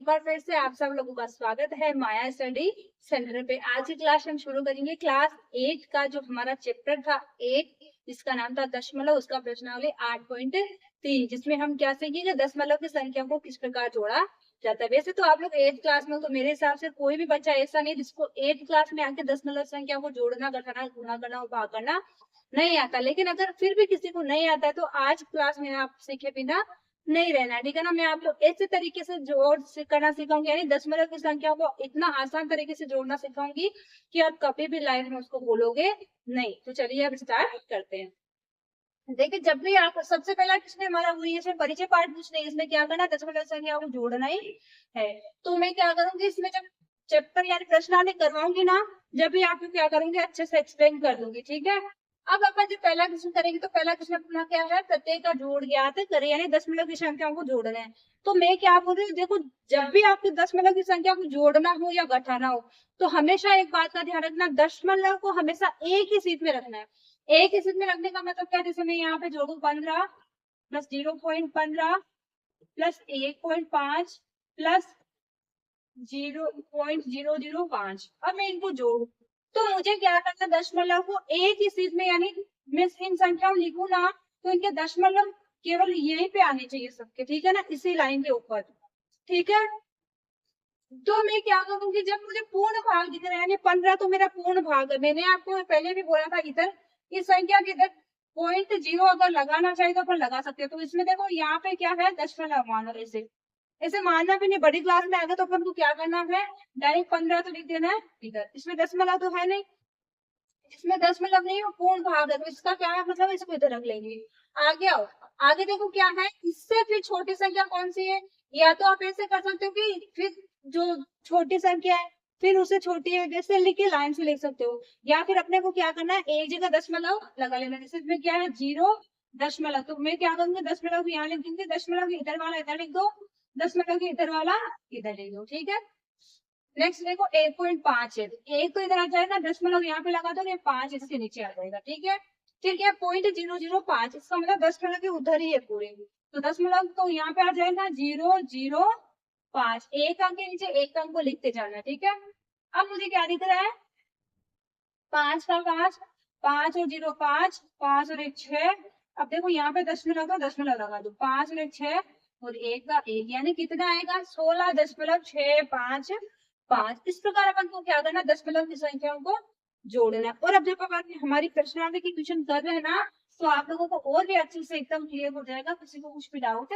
बार फिर से आप सब लोगों का स्वागत है माया स्टडी सेंटर पे। आज की क्लास हम शुरू करेंगे क्लास 8 का जो हमारा चैप्टर था 8, जिसका नाम था दशमलव, उसका प्रश्नावली 8.3, जिसमें हम क्या सीखेंगे दशमलव की संख्या को किस प्रकार जोड़ा जाता है। वैसे तो आप लोग 8th क्लास में, तो मेरे हिसाब से कोई भी बच्चा ऐसा नहीं जिसको 8th क्लास में आके दशमलव संख्या को जोड़ना, घटाना, गुणा करना और भाग करना नहीं आता। लेकिन अगर फिर भी किसी को नहीं आता है तो आज क्लास में आप सीखे बिना नहीं रहना है, ठीक है ना। मैं आपको ऐसे तरीके से करना सिखाऊंगी, यानी दशमलव की संख्या को इतना आसान तरीके से जोड़ना सिखाऊंगी कि आप कभी भी लाइफ में उसको बोलोगे नहीं। तो चलिए अब स्टार्ट करते हैं। देखिए, जब भी आप सबसे पहला किसने हमारा हुई इसमें परिचय पाठ पूछने, इसमें क्या करना, दशमलव संख्या को जोड़ना ही है। तो मैं क्या करूंगी, इसमें जब चैप्टर यानी प्रश्नावली करवाऊंगी ना, जब भी आपको क्या करूंगी अच्छे से एक्सप्लेन कर दूंगी, ठीक है। अब अपन जो पहला क्वेश्चन करेंगे, तो पहला क्वेश्चन अपना क्या है, प्रत्येक का जोड़ ज्ञात करें, यानी दशमलव की संख्याओं को जोड़ना है। तो मैं क्या बोल रही हूँ, देखो जब भी आपको दशमलव की संख्या को जोड़ना हो या घटाना हो, तो हमेशा एक बात का ध्यान रखना, दशमलव को हमेशा एक ही सीट में रखना है। एक ही सीट में रखने का मतलब क्या है, जैसे मैं यहाँ पे जोड़ू 15 प्लस 0.15 प्लस 1.5 प्लस 0.005। अब मैं इनको जोड़ू तो मुझे क्या करना, दशमलव को एक ही सीट में, यानी मैं इन संख्याओं लिखू ना तो इनके दशमलव केवल यहीं पे आने चाहिए सबके, ठीक है ना, इसी लाइन के ऊपर, ठीक है। तो मैं क्या करूंगी, जब मुझे पूर्ण भाग दिख रहा है, यानी 15 तो मेरा पूर्ण भाग है। मैंने आपको पहले भी बोला था, इधर इस संख्या के इधर 0.0 अगर लगाना चाहिए तो अपन लगा सकते हैं। तो इसमें देखो यहाँ पे क्या है, दशमलव मानो, ऐसे ऐसे मानना भी नहीं। बड़ी क्लास में आगे तो अपन को क्या करना है, डायरेक्ट 15 तो लिख देना है इधर, इसमें दशमलव तो है नहीं, इसमें दशमलव नहीं है, पूर्ण भाग है, तो इसका क्या है मतलब, इसको इधर रख लेंगे। आगे आओ, आगे देखो क्या है, इससे फिर छोटी संख्या कौन सी है, या तो आप ऐसे कर सकते हो कि फिर जो छोटी संख्या है फिर उससे छोटी है, जैसे लिख के लाइन से लिख सकते हो, या फिर अपने को क्या करना है, एक जगह दशमलव लगा लेना। जैसे इसमें क्या है 0 दशमलव, तो मैं क्या करूंगी, दशमलव को यहाँ लिख दूंगी, दशमलव के इधर वाला इधर लिख दो, दशमलव के इधर वाला इधर लिख दो, ठीक है। नेक्स्ट देखो 1.5 है, एक तो इधर आ जाएगा, दशमलव यहाँ पे लगा दो, ये 5 इसके नीचे आ जाएगा, ठीक है। ठीक है, 0.005, इसका मतलब दशमलव के उधर ही है पूरे, तो दशमलव तो यहाँ पे आ जाएगा 0.005। एक अंक के नीचे एक अंक को लिखते जाना, ठीक है। अब मुझे क्या दिख रहा है, 5 का 5, 5 और 0 5, 5 और 1 6। अब देखो यहाँ पे दशमलव का दशमलव लगा दो, 5 और 1 6 और 1 का 1, यानी कितना आएगा 16.65। इस प्रकार अपन को क्या करना, दशमलव की संख्याओं को जोड़ना है। और अब जब अपन हमारी प्रश्नावली की क्वेश्चन कर रहे हैं ना, तो आप लोगों को और भी अच्छे से एकदम क्लियर हो जाएगा, किसी को कुछ भी डाउट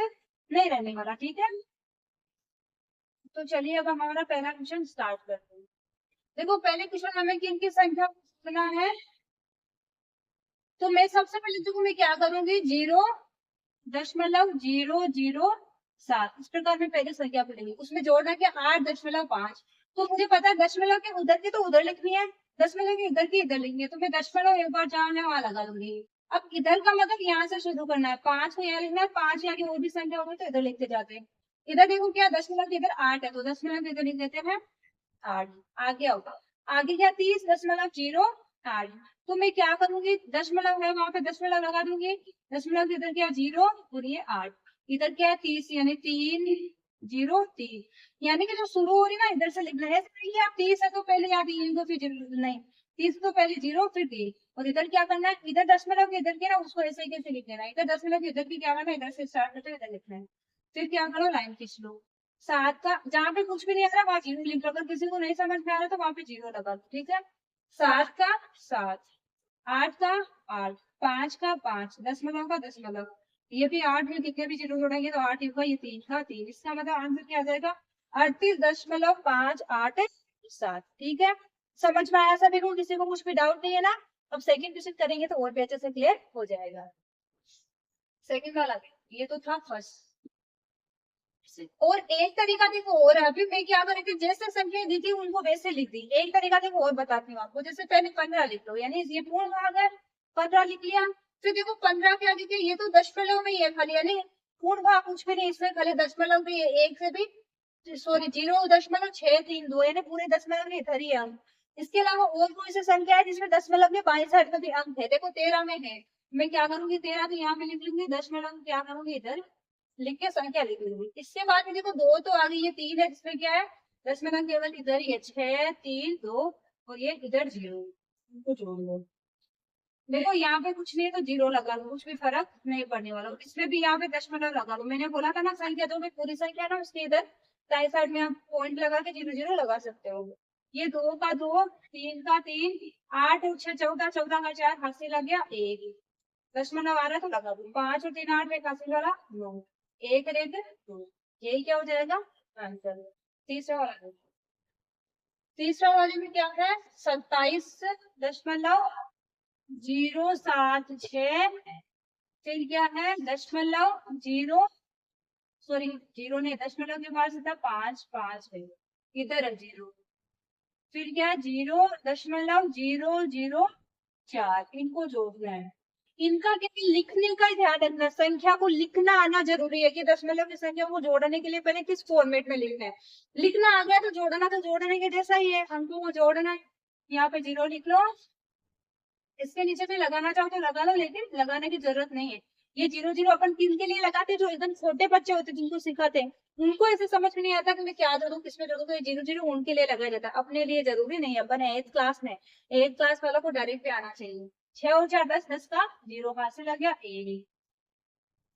नहीं रहने वाला, ठीक है। तो चलिए अब हमारा पहला क्वेश्चन स्टार्ट करते हैं। देखो पहले क्वेश्चन हमें किन की संख्या करना है, तो मैं सबसे पहले देखो मैं क्या करूंगी, 0.007, इस प्रकार में पहले संख्या पढ़ेंगे, उसमें जोड़ना क्या 8.5। तो मुझे पता है दशमलव के उधर की तो उधर लिखनी है, दशमलव के इधर की इधर लिखनी है, तो मैं दशमलव एक बार जहाँ है वहां लगा दूंगी। अब इधर का मतलब यहाँ से शुरू करना है, 5 को यहाँ लिखना है, 5 यहाँ की और भी संख्या होगी तो इधर लिखते जाते हैं। इधर देखो क्या दशमलव के इधर 8 है, तो दशमलव के इधर लिख देते हैं 8। आगे आओ, आगे क्या 30.08। तो मैं क्या करूंगी, दशमलव है वहां पे दशमलव लगा दूंगी, दशमलव के इधर क्या 0 और ये 8, इधर क्या है 30, यानी 303, यानी कि जो शुरू हो रही है ना इधर से लिखना है, कि आप 30 है तो पहले यहाँ 3 को, फिर नहीं 30 तो पहले 0 फिर 3, और इधर क्या करना है, इधर दशमलव के इधर के ना उसको ऐसे कैसे लिख देना है, इधर दशमलव के इधर की क्या करना है, इधर से स्टार्ट करते इधर लिखना है, फिर क्या करो लाइन खींच लो। 7 का जहाँ पे कुछ भी नहीं आ रहा वहां 0 लिख लो, अगर किसी को नहीं समझ में आ रहा तो वहां पे 0 लगा दो, ठीक है। 7 का 7, 8 का 8, 5 का 5, दशमलव का दशमलव, ये भी 8 में कितने भी 0 जोड़ेंगे तो 8 होगा, ये 3 का 3, इसका मतलब आंसर क्या आ जाएगा 38.587, ठीक है। समझ में आया सभी को, किसी को कुछ भी डाउट नहीं है ना। अब सेकंड क्वेश्चन करेंगे तो और भी अच्छे से क्लियर हो जाएगा। सेकंड वाला ये तो था फर्स्ट। और एक तरीका देखो और है, अभी मैं क्या करी थी, जैसे संख्या दी थी उनको वैसे लिख दी। एक तरीका देखो और बताती हूँ आपको, जैसे पहले 15 लिख लो, यानी ये पूर्ण भाग है, 15 लिख लिया। फिर देखो 15 के आगे ये तो दशमलव में ही है खाली, यानी पूर्ण भाग कुछ भी नहीं, इसमें खाली दशमलव भी है, एक से भी सॉरी 0.632, यानी पूरे दशमलव में इधर ही है अंक। इसके अलावा और कोई सी संख्या है जिसमें दशमलव के बाईं साइड में भी अंक है, देखो 13 में है, मैं क्या करूंगी 13 तो यहाँ पे लिख लूंगी, दशमलव क्या करूंगी इधर लिख के संख्या लिख लूंगी। इसके बाद में देखो 2 तो आ गई, ये 3 है जिसमें क्या है दशमलव केवल इधर ही है, 6 3 2 और ये इधर 0, इनको जोड़ लो। देखो यहाँ पे कुछ नहीं है तो 0 लगा लो, कुछ भी फर्क नहीं पड़ने वाला। इसमें भी यहाँ पे दशमलव लगा लो, मैंने बोला था ना संख्या दो में पूरी संख्या ना उसके इधर दाएं साइड में आप पॉइंट लगा के 0 0 लगा सकते हो। ये 2 का 2, 3 का 3, 8 और 6 14, 14 का 4 हाथ से लग गया 1, दशमलव आ रहा है तो लगा दो। 5 और 3 8 में हासिल वाला 9, 1 रेत 2, यही क्या हो जाएगा आंसर। तीसरा वाला देखो, तीसरा वाले में क्या है 27.076, फिर क्या है दशमलव 0 सॉरी 0 नहीं, दशमलव के बाद था 5 5 है, इधर है 0, फिर क्या 0.004, इनको जोड़ना है। इनका केवल लिखने का ही ध्यान रखना, संख्या को लिखना आना जरूरी है कि दशमलव की संख्या को जोड़ने के लिए पहले किस फॉर्मेट में लिखना है। लिखना आ गया तो जोड़ने के जैसा ही है, अंकों को जोड़ना है। यहाँ पे 0 लिख लो, इसके नीचे भी लगाना चाहो तो लगा लो, लेकिन लगाने की जरूरत नहीं है। ये 0 0 अपन किन के लिए लगाते हैं, जो एकदम छोटे बच्चे होते हैं जिनको सिखाते हैं, उनको ऐसे समझ में नहीं आता कि मैं क्या जोड़ू किसमें जोड़ू, तो ये 0 0 उनके लिए लगाया जाता है, अपने लिए जरूरी नहीं है। अपन 8th क्लास में 8th क्लास वालों को डायरेक्ट पे आना चाहिए। 6 और 4 10, 10 का 0 हासिल लग गया 1,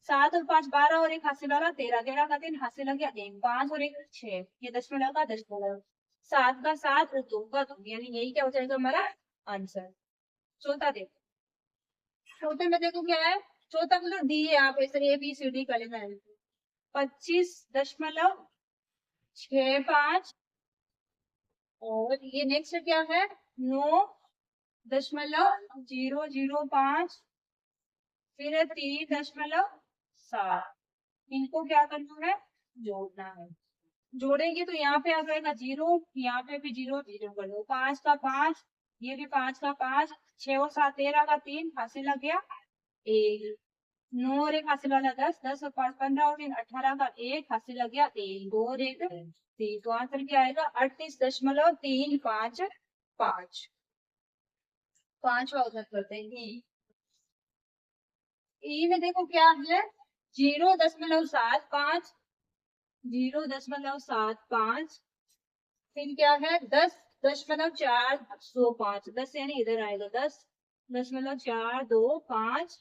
7 और 5 12 और 1 हासिल लगा 13, 13 का 3 हासिल लग गया 1, 5 और 1 6, ये दशमलव का दशमलव, 7 का 7 और 2 का 2, यानी यही क्या हो जाएगा हमारा आंसर। चौथा देखो, चौथे में देखो क्या है, चौथा मतलब दी है, आप ऐसे ABCD कर लेना है। 25.65 और ये नेक्स्ट क्या है 9.005, फिर 3.7, इनको क्या करना है जोड़ना है। जोड़ेंगे तो यहाँ पे आ जाएगा 0, यहाँ पे भी 0 0 कर दो, 5 का 5, ये भी 5 का 5, 6 और 7 13 का 3 हासिल लग गया 1, 9 और 1 हासिल वाला 10, 10 और 5 15 और 3 18 का 1 हासिल लग गया 1, 2 और 1 3, तो आंसर क्या आएगा 38.355। पांचवा उत्तर करते हैं ई में देखो क्या है 0.75, 0.75, फिर क्या है 10.425, 10 यानी इधर आएगा 10.425,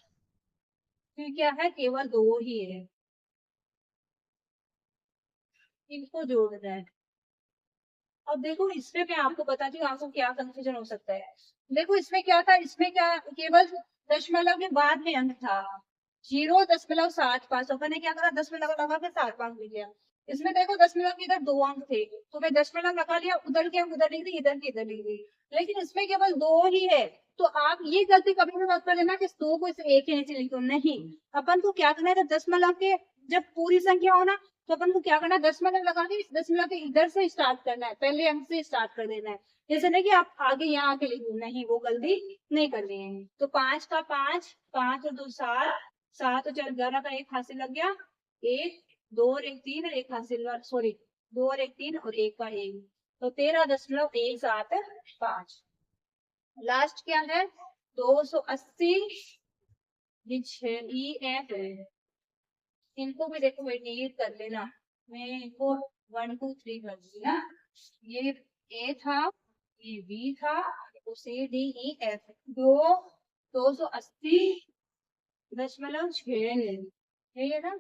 फिर क्या है केवल 2 ही है, इनको जोड़ना है। अब देखो इसमें मैं आपको बताती हूँ आपको क्या कंफ्यूजन हो सकता है। देखो इसमें क्या था, इसमें क्या केवल दशमलव के बाद में अंक था 0.75, अपन ने क्या करा दशमलव लगा के 7 लिख लिया। इसमें देखो दशमलव के इधर 2 अंक थे तो मैं दशमलव लगा लिया, उधर के अंक उधर लिख दी, इधर के इधर लिख दी, लेकिन इसमें केवल 2 ही है। तो आप ये गलती कभी भी मत कर लेना कि 2 को इसे एक के नीचे लिखो, नहीं, अपन को क्या करना है दशमलव के जब पूरी संख्या हो ना तो अपन को क्या करना है दशमलव लगा के दशमलव के इधर से स्टार्ट करना है, पहले अंक से स्टार्ट कर देना है। जैसे ना कि आप आगे यहाँ आके लिखो, नहीं वो गलती नहीं करनी है। तो 5 का 5, 5 और 2 7, 7 और 4 11 का 1 हासिल लग गया 1, 2 और 1 3 और 1 हासिल सॉरी 2 और 1 3 और 1 का 1, तो 13.175। लास्ट क्या है 280, इनको भी देखो वेट कर लेना, मैं इनको 1 2 3 कर दूंगी ना। ये ए था, ये बी था, तो सी डी ई एफ, 280.6 है ना,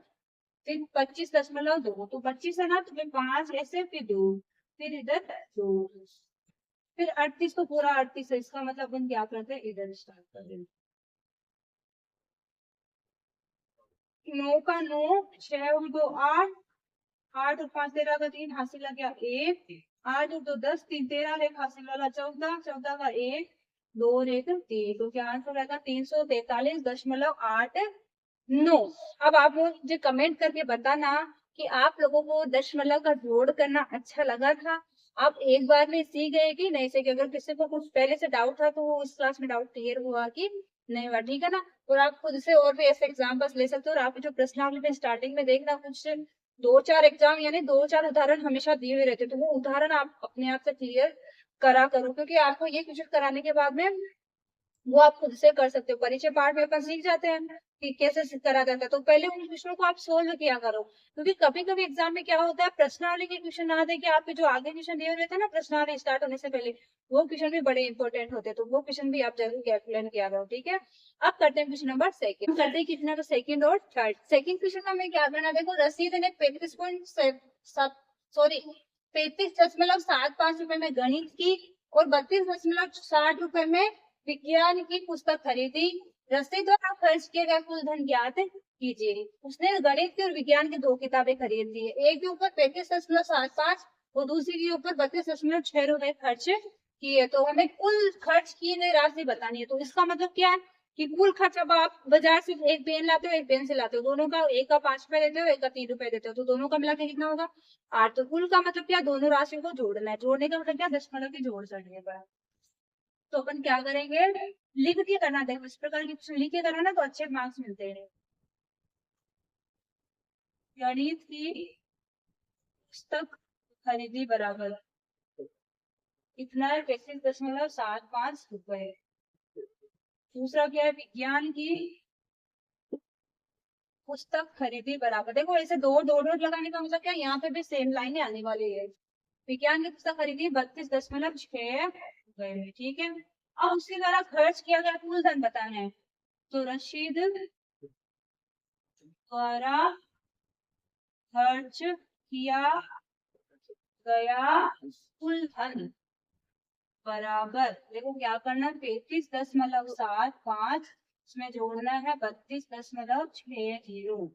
फिर 25.2, तो 25 है ना तो फिर 5 ऐसे, फिर 2, फिर इधर 2, फिर 38 तो पूरा 38 है, इसका मतलब अपन क्या करते हैं इधर स्टार्ट कर देंगे। 9 का 9, 6 और 2 8, 8 और 5 13 का 3 हासिल लग गया 1, 8 और 2 10, 3 13 1 हासिल वाला 14, 14 का 1 2 और 1 3, तो क्या आंसर रहेगा 343.89। अब आप मुझे कमेंट करके बताना कि आप लोगों को दशमलव का जोड़ करना अच्छा लगा था, आप एक बार में सीख गए कि नहीं सीखे। अगर किसी को कुछ पहले से डाउट था तो इस क्लास में डाउट क्लियर हुआ कि नहीं हुआ, ठीक है ना। और आप खुद से और भी ऐसे एग्जाम्पल्स ले सकते हो, और आप जो प्रश्नावली में स्टार्टिंग में देखना कुछ 2 4 एग्जाम यानी 2 4 उदाहरण हमेशा दिए हुए रहते, तो वो उदाहरण आप अपने आप से क्लियर करा करो, क्योंकि आपको ये क्वेश्चन कराने के बाद में वो आप खुद से कर सकते हो। परिचय पाठ में अपन सीख जाते हैं कि कैसे करा जाता है, तो पहले उन क्वेश्चनों को आप सोल्व किया करो, क्योंकि कभी कभी एग्जाम में क्या होता है, प्रश्नावली के क्वेश्चन ना दे के आपके जो आगे क्वेश्चन दिए हुए थे ना प्रश्नावली स्टार्ट होने से पहले, वो क्वेश्चन भी बड़े इंपॉर्टेंट होते हैं, तो वो क्वेश्चन भी आप जरूर कैलकुलेट किया करो, ठीक है। अब करते हैं क्वेश्चन नंबर सेकंड, करते हैं क्वेश्चन नंबर सेकंड और थर्ड। सेकंड क्वेश्चन में हमें क्या करना, देखो रसीद ने 35.75 रुपए में गणित की और 32.60 रुपए में विज्ञान की पुस्तक खरीदी। रसीद द्वारा खर्च किए गए कुल धन ज्ञात कीजिए। उसने गणित की और विज्ञान की 2 किताबें खरीद ली है, एक के ऊपर 35.75 और दूसरी के ऊपर 32.6 रुपए खर्च किए, तो हमें कुल खर्च की गई राशि बतानी है। तो इसका मतलब क्या है कि कुल खर्च, अब आप बाजार से एक पेन लाते हो एक पेन से लाते हो, दोनों का एक का 5 रुपए देते हो एक का 3 रुपए देते हो, तो दोनों का मिला के कितना होगा 8। तो कुल का मतलब क्या, दोनों राशियों को जोड़ना है, जोड़ने का मतलब क्या, दशमलव के जोड़ करने का। तो अपन क्या करेंगे, लिख के करना, देखो इस प्रकार की क्वेश्चन लिख के करना ना तो अच्छे मार्क्स मिलते हैं। गणित की पुस्तक खरीदी बराबर कितना है, 35.75 रुपए। दूसरा क्या है, विज्ञान की पुस्तक खरीदी बराबर, देखो ऐसे दो दो डॉट लगाने का मतलब क्या, यहाँ पे भी सेम लाइनें आने वाली है। विज्ञान की पुस्तक खरीदी 32.6 रुपए, ठीक है। अब उसके द्वारा खर्च किया गया कुल धन बताना है, तो रशीद द्वारा खर्च किया गया कुल धन बराबर, देखो क्या करना है, 35.75 इसमें जोड़ना है 32.60,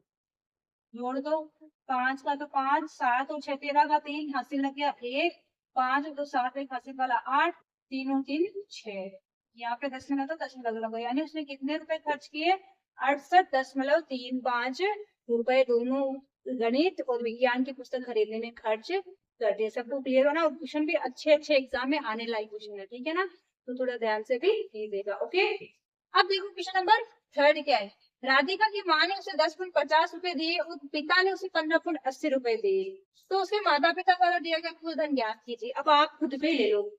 जोड़ दो। 5 का तो 5, 7 और 6 13 का 3 हासिल लग गया 1, 5 और 2 7 एक हासिल वाला 8, 3 और 3 6, यहाँ पे दशमलव तो दशमलव लगा, यानी उसने कितने रुपए खर्च किए, 68.35 रुपए दोनों गणित और विज्ञान की पुस्तक खरीदने में खर्च कर दिए। सबको क्लियर हो ना, और क्वेश्चन भी अच्छे अच्छे एग्जाम में आने लायक क्वेश्चन है, ठीक है ना, तो थोड़ा ध्यान से भी कीजिएगा, ओके। अब देखो क्वेश्चन नंबर थर्ड क्या है, राधिका की माँ ने उसे 10.50 रुपए दिए और पिता ने उसे 15.80 रुपए दिए, तो उसके माता पिता द्वारा दिया गया कुल धन ज्ञात कीजिए। अब आप खुद पे ले लो,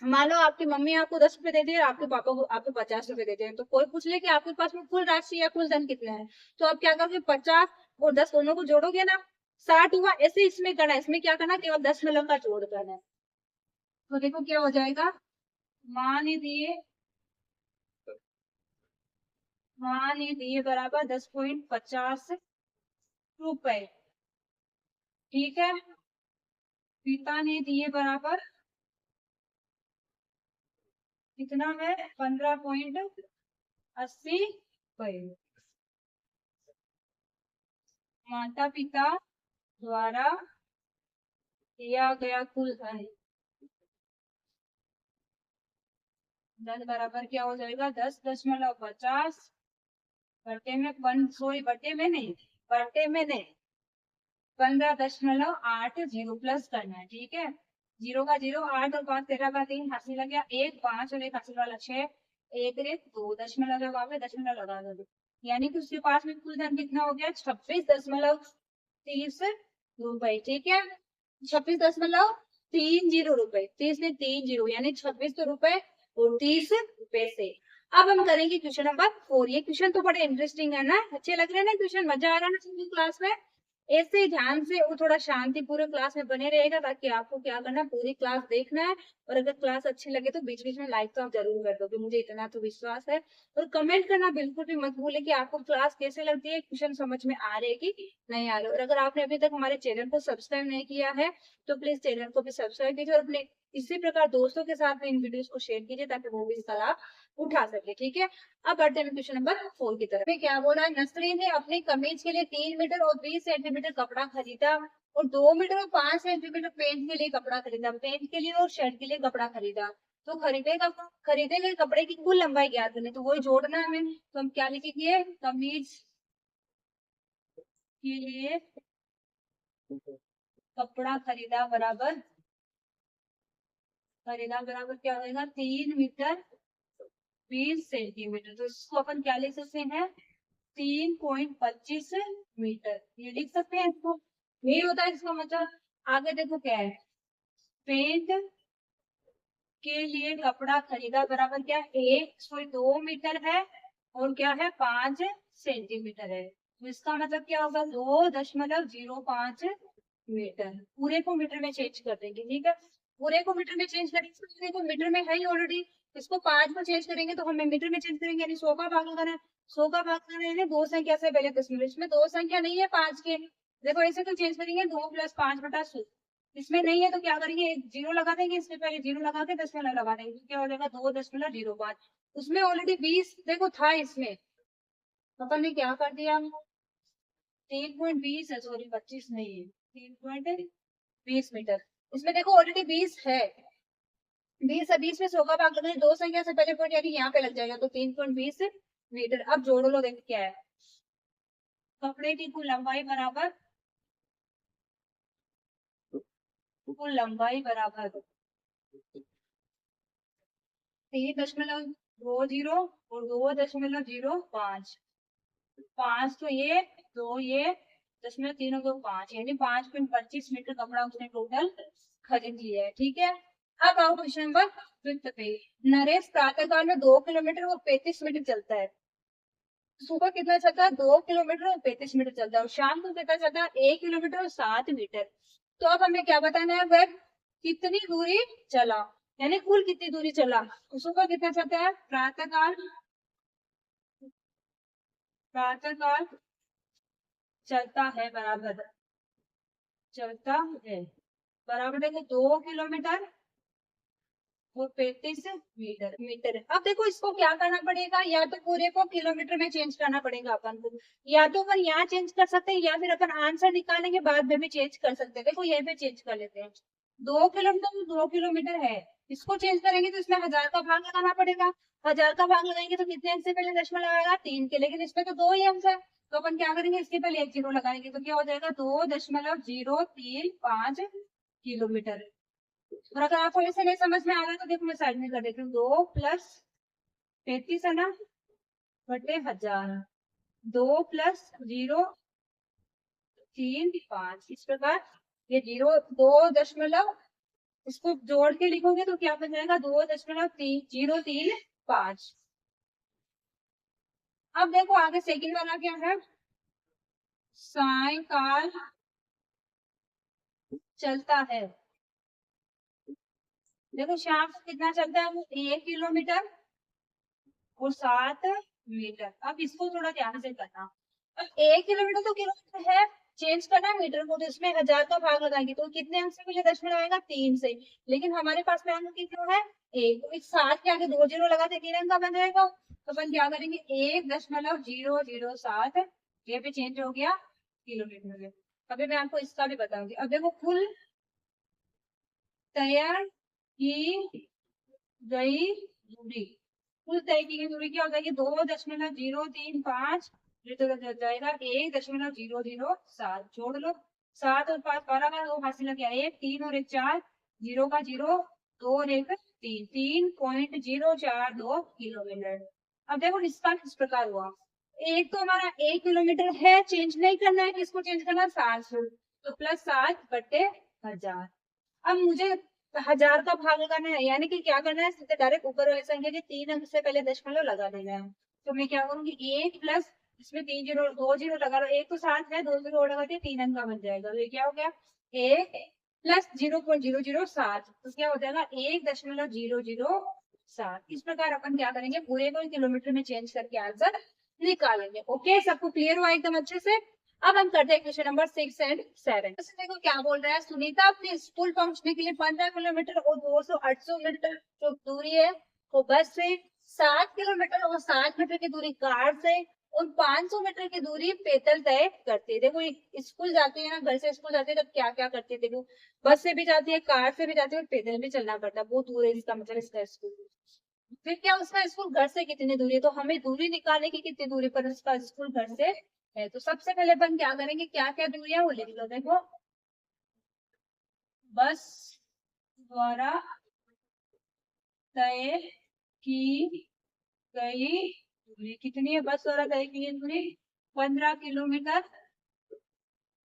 मान लो आपकी मम्मी आपको 10 रुपए दे दी और आपके पापा को आपको 50 रुपए देते हैं, तो कोई पूछ ले कि आपके पास में कुल राशि या कुल धन कितना है, तो आप क्या करोगे, 50 और 10 दोनों को जोड़ोगे ना, 60 हुआ। ऐसे इसमें करना है, इसमें क्या करना, केवल दशमलव का जोड़ करना है, तो देखो क्या हो जाएगा, माँ ने दिए बराबर 10.50 रुपए, ठीक है। पिता ने दिए बराबर कितना है, 15.80 रुपए। माता पिता द्वारा दिया गया कुल धन, धन बराबर क्या हो जाएगा, 10.50 बटे में 15.80 प्लस करना है, ठीक है। 0 का 0, 8 और 5 13 का 3 हासिल लग गया 1, 5 और 1 हासिल वाला 6, 1 रे 2 दशमलव लगा के दशमलव लगा दो, यानी कि उसके पास में कुल धन कितना हो गया, 26.30 रुपए, ठीक है। 26.30 रुपए, 30 ने 3 जीरो, यानी 26 रुपए और 30 पैसे। अब हम करेंगे क्वेश्चन नंबर 4। ये क्वेश्चन तो बड़े इंटरेस्टिंग है ना, अच्छे लग रहे हैं ना क्वेश्चन, मजा आ रहा है ना सभी क्लास में। ऐसे ध्यान से और थोड़ा शांति पूरे क्लास में बने रहेगा, ताकि आपको क्या करना है, पूरी क्लास देखना है, और अगर क्लास अच्छी लगे तो बीच बीच में लाइक तो आप जरूर कर दोगे, मुझे इतना तो विश्वास है। और कमेंट करना बिल्कुल भी मत भूले कि आपको क्लास कैसे लगती है, क्वेश्चन समझ में आ रहे कि नहीं आ रहे। और अगर आपने अभी तक हमारे चैनल को सब्सक्राइब नहीं किया है तो प्लीज चैनल को भी सब्सक्राइब कीजिए, और अपने इसी प्रकार दोस्तों के साथ में इन वीडियोस को शेयर कीजिए, ताकि वो भी इसका लाभ उठा सके, ठीक है। अब बढ़ते हैं क्वेश्चन नंबर 4 की तरफ। क्या बोला है, नसरीन ने अपनी कमीज के लिए 3 मीटर और 20 सेंटीमीटर कपड़ा खरीदा और 2 मीटर और 5 सेंटीमीटर पेंट के लिए कपड़ा खरीदा, पेंट के लिए और शर्ट के लिए कपड़ा खरीदा, तो खरीदे गए कपड़े की कुल लंबाई ज्ञात करनी, तो वही जोड़ना है हमें। तो हम क्या लिखेंगे, कमीज के लिए कपड़ा खरीदा बराबर क्या होगा, 3 मीटर 20 सेंटीमीटर, तो इसको अपन क्या लिख सकते हैं, 3.25 मीटर, ये लिख सकते हैं इसको, यही होता है इसका मतलब। आगे देखो क्या है, पेंट के लिए कपड़ा खरीदा बराबर क्या है, 2 मीटर है और क्या है 5 सेंटीमीटर है। तो इसका मतलब क्या होगा 2.05 मीटर। पूरे को मीटर में चेंज कर देंगे, ठीक है। पूरे को मीटर में चेंज करेंगे, पूरे को मीटर में है ही ऑलरेडी। इसको 5 में चेंज करेंगे तो हमें मीटर में चेंज करेंगे, यानी 100 का भाग लगाना है। 100 का भाग लगाना है दो संख्या से पहले दशमलव, इसमें दो संख्या नहीं है 5 के। देखो ऐसे तो चेंज करेंगे 2 + 5/100। इसमें नहीं है तो क्या करेंगे, एक जीरो लगा देंगे, इसमें पहले जीरो लगा के दशमलव लगा देंगे, तो क्या हो जाएगा 2.05। उसमें ऑलरेडी 20 देखो था इसमें, अपन ने क्या कर दिया 3.20 है, सॉरी 25 नहीं है, 3.20 मीटर। इसमें देखो ऑलरेडी 20 है, 20 है, 20 में 100 का भाग लगना है, दो संख्या से पहले पॉइंट यानी यहाँ पे लग जाएगा, तो 3.20 मीटर। अब जोड़ लो, देखो क्या है। कपड़े की कुल लंबाई बराबर 3.20 और 2.05। 5 तो ये, 2 ये, 0.325 यानी 5.25 मीटर कपड़ा उसने टोटल खरीद लिया है, ठीक है। अब आओ क्वेश्चन नंबर 5 पे। नरेश प्रातःकाल में 2 किलोमीटर और 35 मिनट चलता है। सुबह कितना चलता है 2 किलोमीटर और 35 मिनट चलता है, और शाम को कितना चलता है 1 किलोमीटर और 7 मीटर। तो अब हमें क्या बताना है, वह कितनी दूरी चला, यानी कुल कितनी दूरी चला। तो सुबह कितना चलता है प्रातःकाल, प्रातःकाल चलता है बराबर, चलता है बराबर देखो 2 किलोमीटर और 35 मीटर। अब देखो इसको क्या करना पड़ेगा, या तो पूरे को किलोमीटर में चेंज करना पड़ेगा अपन को, या तो अपन यहाँ चेंज कर सकते हैं, या फिर अपन आंसर निकालेंगे बाद में भी चेंज कर सकते हैं। देखो यहीं पे चेंज कर लेते हैं, 2 किलोमीटर तो 2 किलोमीटर है, इसको चेंज करेंगे तो इसमें 1000 का भाग लगाना पड़ेगा। 1000 का भाग लगाएंगे तो कितने अंक से पहले दशमलव आएगा 3 के, लेकिन इसमें तो 2 ही अंक है, तो अपन क्या करेंगे इसके पहले एक जीरो लगाएंगे, तो क्या हो जाएगा 2.035 किलोमीटर। और अगर आपको ऐसे नहीं समझ में आ रहा है तो देखो मैं साइड में कर देती हूँ, 2 + 35 है ना बटे 1000, 2 + 0.35, इस प्रकार ये 2 इसको जोड़ के लिखोगे तो क्या बन जाएगा 2.035। अब देखो आगे सेकंड वाला क्या है, सायकाल चलता है। देखो शाम को कितना चलता है वो 1 किलोमीटर और 7 मीटर। अब इसको थोड़ा ध्यान से करना, अब 1 किलोमीटर तो किलोमीटर है, चेंज करना है मीटर को, तो इसमें 1000 का भाग लगाएंगे तो कितने अंक से पहले दशमलव आएगा 3 से, लेकिन हमारे पास में अंक कितना है 1, तो इस 7 के आगे 2 जीरो लगा दे 3 अंक का बन जाएगा। तो अपन क्या करेंगे 1.007, ये भी चेंज हो गया किलोमीटर में। अभी मैं आपको इसका भी बताऊंगी। अब देखो कुल तैयार की गई दूरी, कुल तय की गई दूरी क्या हो जाएगी 2.035, ये तो हो जाएगा 1.007। जोड़ लो 7 और 5 12 का 2 हासिल किया 1, 3 और 1 4, 0 का 0, 2 और 1 3, 3.042 किलोमीटर। अब देखो इसका किस प्रकार हुआ, एक तो हमारा 1 किलोमीटर है, चेंज नहीं करना है, किसको चेंज करना है 700, तो +7/1000। अब मुझे 1000 का भाग लगाना है, यानी कि क्या करना है सीधे डायरेक्ट ऊपर वाले संख्या के 3 अंक से पहले दशमलव लगा देना है। तो मैं क्या करूंगी 1 + इसमें 3 जीरो 2 जीरो लगा लो, 1 तो 7 है, 2 जीरो और लगा दिए 3 अंक का बन जाएगा, तो ये क्या हो गया 1 + 0.007, तो क्या हो जाएगा 1.007। इस प्रकार अपन क्या करेंगे पूरे को किलोमीटर में चेंज करके आंसर निकालेंगे। ओके, सबको क्लियर हुआ एकदम अच्छे से। अब हम करते हैं क्वेश्चन नंबर 6 और 7। देखो क्या बोल रहा है, सुनीता अपने स्कूल पहुंचने के लिए 15 किलोमीटर और 200-800 मीटर जो दूरी है वो बस से, 7 किलोमीटर और 60 मीटर की दूरी कार से, और 500 मीटर की दूरी पैदल तय करती है। देखो स्कूल जाती है ना, घर से स्कूल जाती है तब क्या क्या करती है, देखो बस से भी जाती है, कार से भी जाती है, और पैदल भी चलना पड़ता है, बहुत दूर है इसका मतलब इसका स्कूल। फिर क्या उसका स्कूल घर से कितनी दूरी है, तो हमें दूरी निकालने की कितनी दूरी पर उसका स्कूल घर से है। तो सबसे पहले अपन क्या करेंगे, क्या क्या दूरी है वो लिख लो। देखो बस द्वारा तय की गई दूरी कितनी है, बस द्वारा तय की गई दूरी 15 किलोमीटर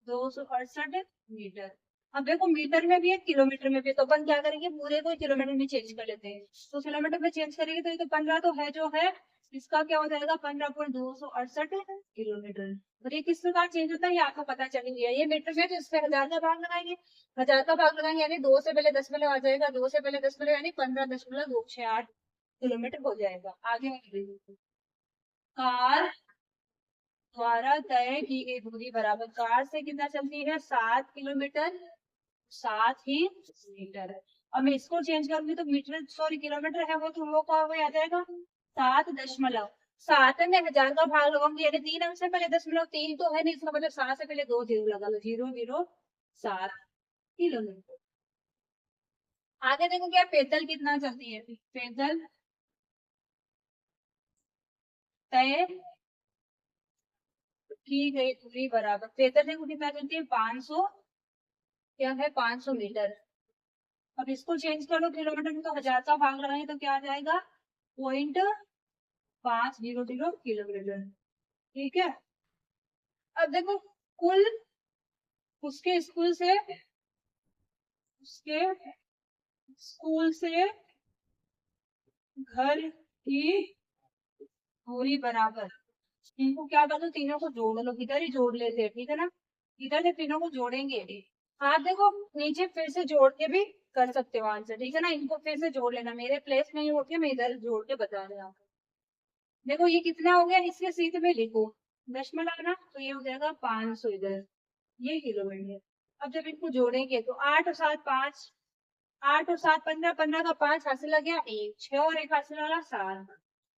268 मीटर। अब देखो मीटर में भी है किलोमीटर में भी, तो अपन क्या करेंगे पूरे को किलोमीटर में चेंज कर लेते हैं। तो किलोमीटर में चेंज करेंगे तो ये तो 15 तो है जो है, इसका क्या हो जाएगा 15,268 किलोमीटर। और ये किस प्रकार चेंज होता है ये आपको पता चल गया। ये मीटर में तो इस पे 1000 का भाग लगाएंगे, 1000 का भाग लगाएंगे यानी 2 से पहले दशमलव आ जाएगा, 2 से पहले दशमलव यानी 15,268 किलोमीटर हो जाएगा। आगे कार द्वारा तय की गई दूरी बराबर, कार से कितना चलती है 7 किलोमीटर, 7 ही मीटर। अब मैं इसको चेंज करूंगी तो मीटर सॉरी किलोमीटर है वो तो वो क्या आ जाएगा 7 में 1000 का भाग लगाऊंगी यानी 3 अंक से पहले दशमलव, 3 तो है नहीं इसका मतलब 7 से पहले 2 जीरो लगा लो, 007 किलोमीटर। आगे देखो क्या पैदल कितना चलती है, पैदल तय की गई दूरी बराबर, पैदल देखो कितना चलती है 500, क्या है 500 मीटर। अब इसको चेंज कर लो किलोमीटर में तो 1000 का भाग लगाएंगे तो क्या आ जाएगा 0.500 किलोमीटर। ठीक है। अब देखो कुल उसके स्कूल से घर की दूरी बराबर, इनको क्या कर दो तीनों को जोड़ लो, इधर ही जोड़ लेते हैं ठीक है ना, इधर से तीनों को जोड़ेंगे। हाँ देखो नीचे फिर से जोड़ के भी कर सकते हो आंसर, ठीक है ना, इनको फिर से जोड़ लेना, मेरे प्लेस में ही होके मैं इधर जोड़ के बता रही हूँ। देखो ये कितना हो गया, इसके सीधे में लिखो दशमलव ना तो ये हो जाएगा 500 इधर, ये किलोमीटर। अब जब इनको जोड़ेंगे तो 8 और 7 5, 8 और 7 15, 15 का 5 हासिल आ गया 1, 6 और 1 हासिल वाला 7,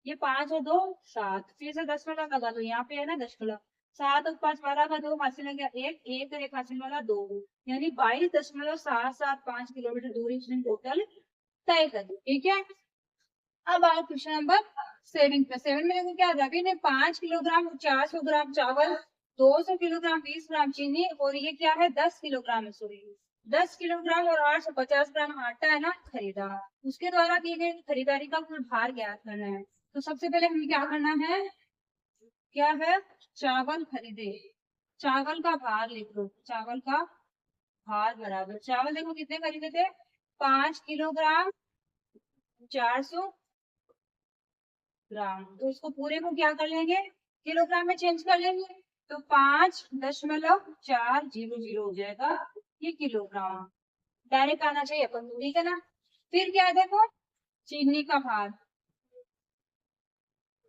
ये 5 और 2 7, फिर से दशमलव लगा दो यहाँ पे है ना दशमलव, 7 और 5 12 का 2 हासिल आ गया 1, 1 और 1 हासिल वाला 2, यानी 22.775 किलोमीटर दूरी इसने टोटल तय कर दी। ठीक है। अब आओ क्वेश्चन नंबर 7 पे। 7 में देखो क्या रवि ने 5 किलोग्राम 400 ग्राम चावल, 200 किलोग्राम 20 ग्राम चीनी और ये क्या है 10 किलोग्राम सॉरी 10 किलोग्राम और 850 ग्राम आटा है ना खरीदा। उसके द्वारा की गई खरीदारी का कुल भार ज्ञात करना है। तो सबसे पहले हमें क्या करना है, क्या है चावल खरीदे, चावल का भार लिख लो, चावल का भार बराबर, चावल देखो कितने खरीदे थे 5 किलोग्राम 400 ग्राम, तो इसको पूरे को क्या कर लेंगे किलोग्राम में चेंज कर लेंगे, तो 5.400 हो जाएगा ये किलोग्राम, डायरेक्ट आना चाहिए अपन को, ठीक है ना। फिर क्या है देखो चीनी का भार,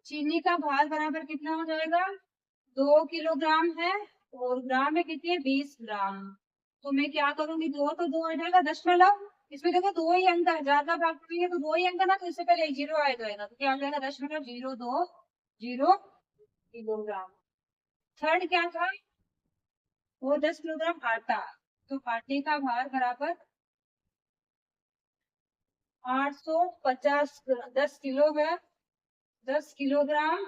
चीनी का भार बराबर कितना हो जाएगा 2 किलोग्राम है और ग्राम में कितनी है 20 ग्राम, तो मैं क्या करूंगी 2 तो 2 आ जाएगा दशमलव, इसमें देखो 2 ही अंक है, ज्यादा भाग करेंगे तो 2 ही अंक है ना, तो इससे पहले 1 जीरो आ जाएगा, तो क्या हो जाएगा 0.020 किलोग्राम। थर्ड क्या था वो 10 किलोग्राम आटा, तो आटे का भार बराबर 850, 10 किलो है 10 किलोग्राम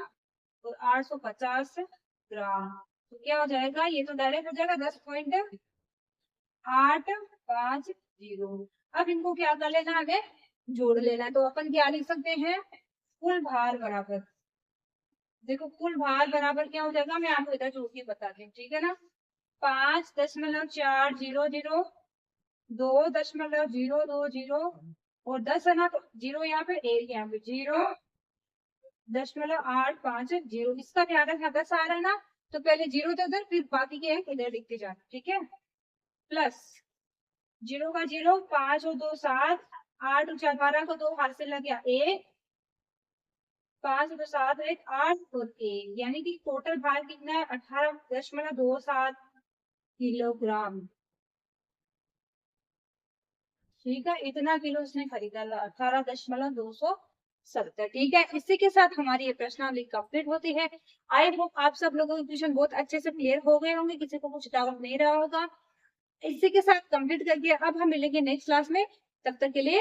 और 850 ग्राम, तो क्या हो जाएगा ये तो डायरेक्ट हो जाएगा 10.850। अब इनको क्या कर लेना हमें जोड़ लेना, तो अपन क्या लिख सकते हैं कुल भार बराबर, देखो कुल भार बराबर क्या हो जाएगा मैं आपको इधर जोड़ के बताती हूँ, ठीक है ना, 5.400, 2.020 और 10 है ना तो 0 यहाँ पे 1 यहाँ पे 0.850, इसका ध्यान रखना 10 आ रहा है ना तो पहले 0 तो उधर फिर बाकी के एक इधर लिखते जाना, ठीक है, प्लस 0 का 0, 5 और 2 7, 8 और 4 12 को 2 हाथ से लग गया 1, 5 और 2 7 1 8 और 1, यानी कि टोटल भार कितना है 18.27 किलोग्राम। ठीक है, इतना किलो उसने खरीदा 18.270। ठीक है, इसी के साथ हमारी ये प्रश्नावली कंप्लीट होती है। आई होप आप सब लोगों के क्वेश्चन बहुत अच्छे से क्लियर हो गए होंगे, किसी को कुछ डाउट नहीं रहा होगा। इसी के साथ कंप्लीट करके अब हम मिलेंगे नेक्स्ट क्लास में, तब तक के लिए